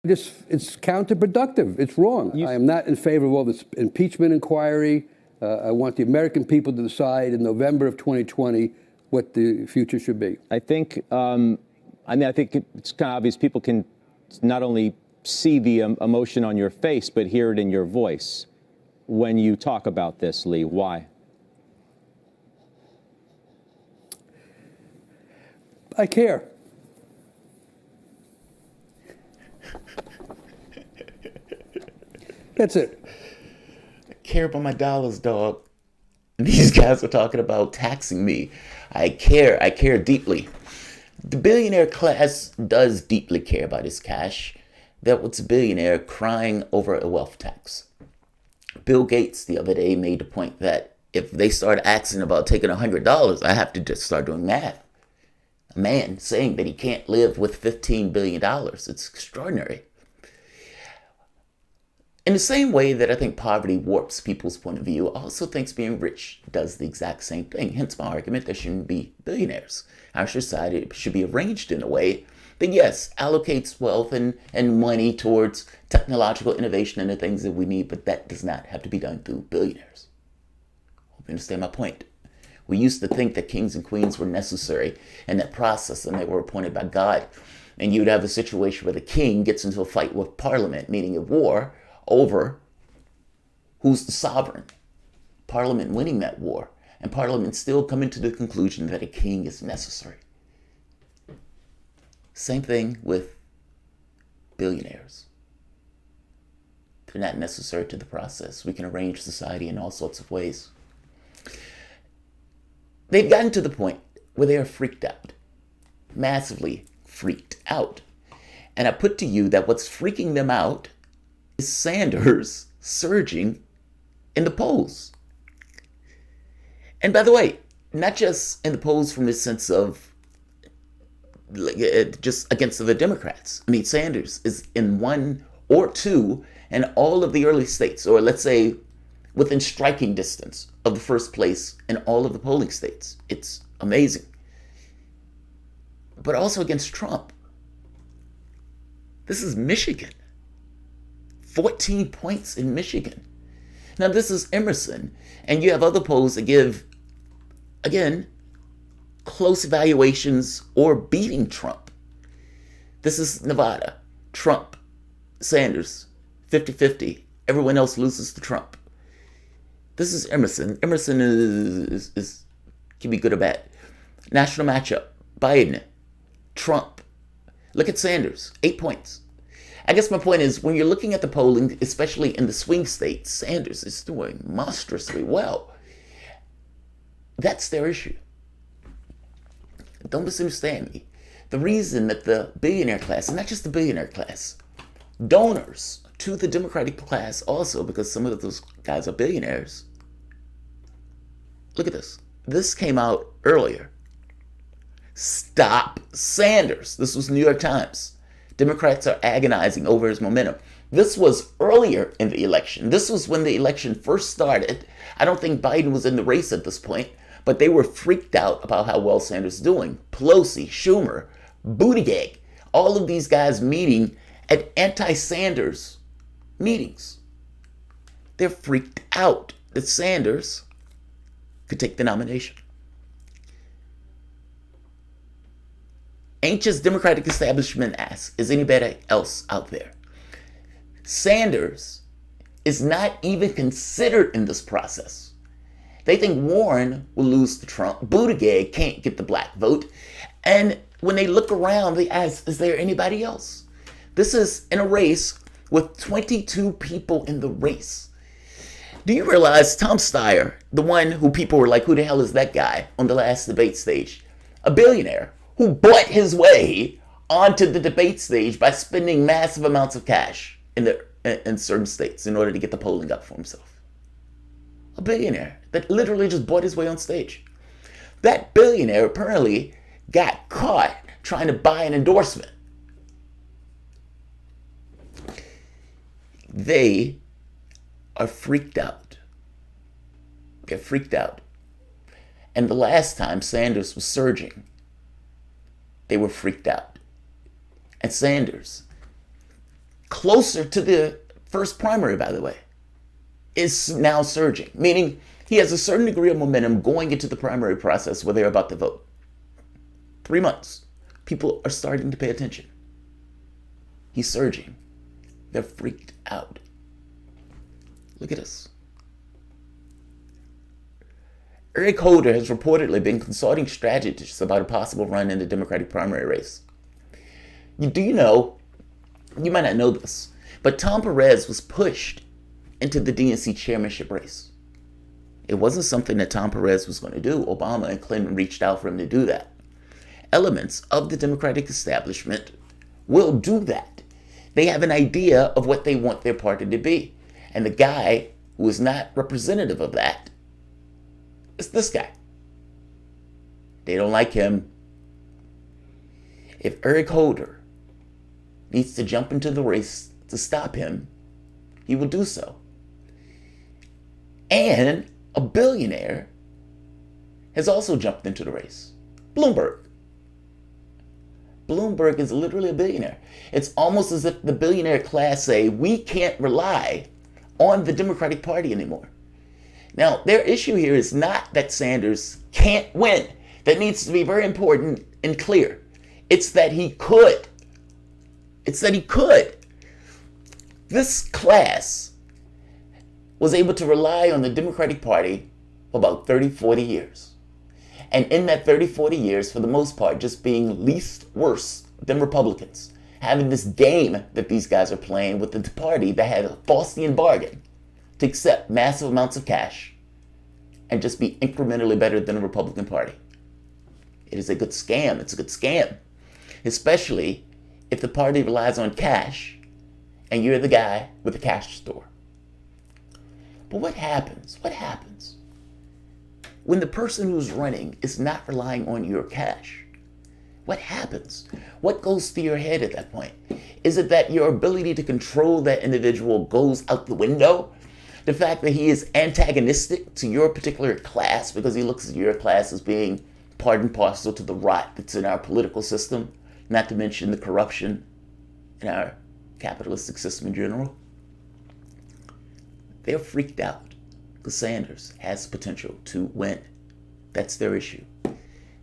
It's counterproductive. It's wrong. I am not in favor of all this impeachment inquiry. I want the American people to decide in November of 2020 what the future should be. I think, I think it's kind of obvious people can not only see the emotion on your face, but hear it in your voice when you talk about this, Lee. Why? I care. That's it. I care about my dollars, dog. These guys are talking about taxing me. I care deeply. The billionaire class does deeply care about his cash. There was a billionaire crying over a wealth tax. Bill Gates the other day made the point that if they start asking about taking $100, I have to just start doing math. A man saying that he can't live with $15 billion. It's extraordinary. In the same way that I think poverty warps people's point of view, I also think being rich does the exact same thing. Hence my argument there shouldn't be billionaires. Our society should be arranged in a way that, yes, allocates wealth and money towards technological innovation and the things that we need, but that does not have to be done through billionaires. Hope you understand my point. We used to think that kings and queens were necessary in that process and they were appointed by God. And you'd have a situation where the king gets into a fight with parliament, meaning a war, over who's the sovereign. Parliament winning that war, and Parliament still coming to the conclusion that a king is necessary. Same thing with billionaires. They're not necessary to the process. We can arrange society in all sorts of ways. They've gotten to the point where they are freaked out, massively freaked out. And I put to you that what's freaking them out is Sanders surging in the polls. And by the way, not just in the polls from the sense of just against the Democrats. I mean, Sanders is in 1 or 2 in all of the early states, or let's say within striking distance of the first place in all of the polling states. It's amazing. But also against Trump. This is Michigan. 14 points in Michigan. Now, this is Emerson, and you have other polls that give, again, close evaluations or beating Trump. This is Nevada. Trump, Sanders, 50-50. Everyone else loses to Trump. This is Emerson. Emerson is can be good or bad. National matchup. Biden, Trump. Look at Sanders, 8 points. I guess my point is, when you're looking at the polling, especially in the swing states, Sanders is doing monstrously well. That's their issue. Don't misunderstand me. The reason that the billionaire class, and not just the billionaire class, donors to the Democratic class also, because some of those guys are billionaires. Look at this. This came out earlier. Stop Sanders. This was New York Times. Democrats are agonizing over his momentum. This was earlier in the election. This was when the election first started. I don't think Biden was in the race at this point, but they were freaked out about how well Sanders is doing. Pelosi, Schumer, Buttigieg, all of these guys meeting at anti-Sanders meetings. They're freaked out that Sanders could take the nomination. Anxious Democratic establishment asks, is anybody else out there? Sanders is not even considered in this process. They think Warren will lose to Trump. Buttigieg can't get the black vote. And when they look around, they ask, is there anybody else? This is in a race with 22 people in the race. Do you realize Tom Steyer, the one who people were like, who the hell is that guy on the last debate stage? A billionaire who bought his way onto the debate stage by spending massive amounts of cash in certain states in order to get the polling up for himself. A billionaire that literally just bought his way on stage. That billionaire apparently got caught trying to buy an endorsement. They are freaked out. They're freaked out. And the last time Sanders was surging, they were freaked out. And Sanders closer to the first primary, by the way, is now surging, meaning he has a certain degree of momentum going into the primary process where they're about to vote. 3 months. People are starting to pay attention. He's surging. They're freaked out. Look at this. Eric Holder has reportedly been consulting strategists about a possible run in the Democratic primary race. Do you know, you might not know this, but Tom Perez was pushed into the DNC chairmanship race. It wasn't something that Tom Perez was going to do. Obama and Clinton reached out for him to do that. Elements of the Democratic establishment will do that. They have an idea of what they want their party to be. And the guy who is not representative of that is this guy. They don't like him. If Eric Holder needs to jump into the race to stop him, he will do so. And a billionaire has also jumped into the race. Bloomberg. Bloomberg is literally a billionaire. It's almost as if the billionaire class say, we can't rely on the Democratic Party anymore. Now, their issue here is not that Sanders can't win. That needs to be very important and clear. It's that he could. It's that he could. This class was able to rely on the Democratic Party for about 30, 40 years. And in that 30, 40 years, for the most part, just being least worse than Republicans. Having this game that these guys are playing with the party that had a Faustian bargain to accept massive amounts of cash and just be incrementally better than the Republican Party. It is a good scam. It's a good scam. Especially if the party relies on cash and you're the guy with the cash store. But what happens? What happens when the person who's running is not relying on your cash? What happens? What goes through your head at that point? Is it that your ability to control that individual goes out the window? The fact that he is antagonistic to your particular class because he looks at your class as being part and parcel to the rot that's in our political system, not to mention the corruption in our capitalistic system in general. They're freaked out because Sanders has potential to win. That's their issue.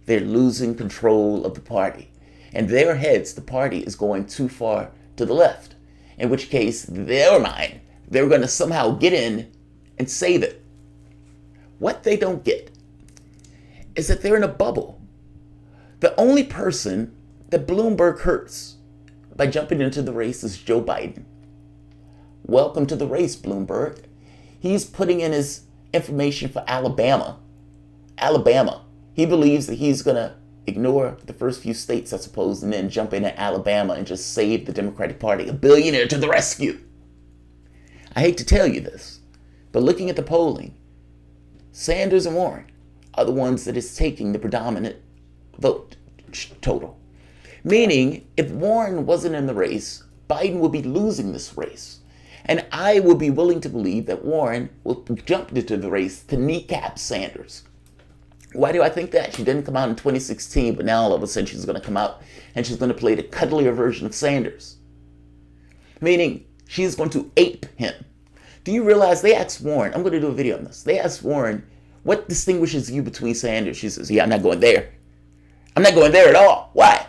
They're losing control of the party. In their heads, the party is going too far to the left, in which case, their mind, they're going to somehow get in and save it. What they don't get is that they're in a bubble. The only person that Bloomberg hurts by jumping into the race is Joe Biden. Welcome to the race, Bloomberg. He's putting in his information for Alabama. Alabama. He believes that he's going to ignore the first few states, I suppose, and then jump in at Alabama and just save the Democratic Party. A billionaire to the rescue. I hate to tell you this, but looking at the polling, Sanders and Warren are the ones that is taking the predominant vote total. Meaning, if Warren wasn't in the race, Biden would be losing this race. And I would be willing to believe that Warren will jump into the race to kneecap Sanders. Why do I think that? She didn't come out in 2016, but now all of a sudden she's going to come out and she's going to play the cuddlier version of Sanders. Meaning, she's going to ape him. Do you realize they asked Warren, I'm going to do a video on this. They asked Warren, what distinguishes you between Sanders? She says, yeah, I'm not going there. I'm not going there at all. Why?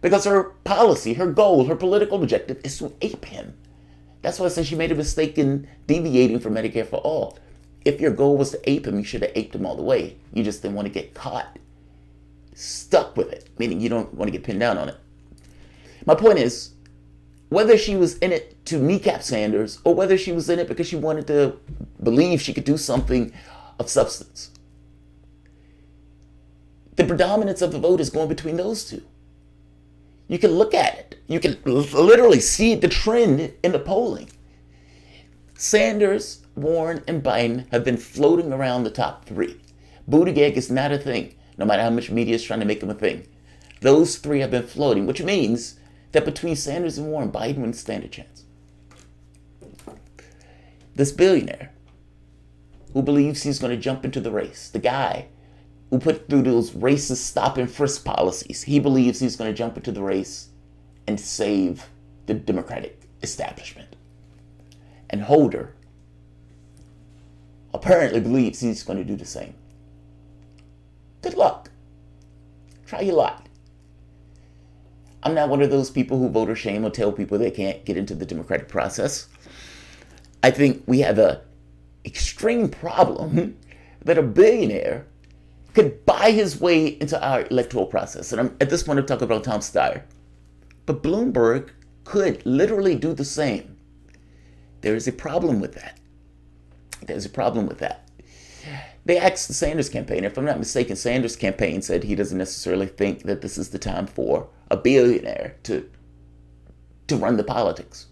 Because her policy, her goal, her political objective is to ape him. That's why I said she made a mistake in deviating from Medicare for All. If your goal was to ape him, you should have aped him all the way. You just didn't want to get caught, stuck with it, meaning you don't want to get pinned down on it. My point is, whether she was in it to kneecap Sanders or whether she was in it because she wanted to believe she could do something of substance, the predominance of the vote is going between those two. You can look at it. You can literally see the trend in the polling. Sanders, Warren, and Biden have been floating around the top three. Buttigieg is not a thing, no matter how much media is trying to make him a thing. Those three have been floating, which means that between Sanders and Warren, Biden wouldn't stand a chance. This billionaire who believes he's going to jump into the race, the guy who put through those racist stop and frisk policies, he believes he's going to jump into the race and save the Democratic establishment. And Holder apparently believes he's going to do the same. Good luck. Try your luck. I'm not one of those people who vote or shame or tell people they can't get into the democratic process. I think we have an extreme problem that a billionaire could buy his way into our electoral process. And at this point, I'm talking about Tom Steyer. But Bloomberg could literally do the same. There is a problem with that. There's a problem with that. They asked the Sanders campaign, if I'm not mistaken, Sanders' campaign said he doesn't necessarily think that this is the time for a billionaire to run the politics.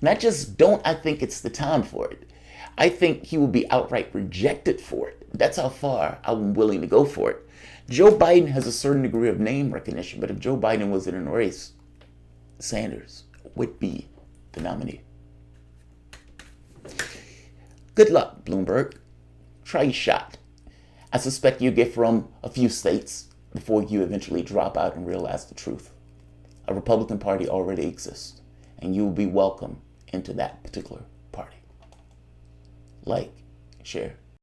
Not just don't I think it's the time for it. I think he will be outright rejected for it. That's how far I'm willing to go for it. Joe Biden has a certain degree of name recognition, but if Joe Biden was in a race, Sanders would be the nominee. Good luck, Bloomberg. Try your shot. I suspect you get from a few states before you eventually drop out and realize the truth. A Republican Party already exists, and you will be welcome into that particular party. Like, share,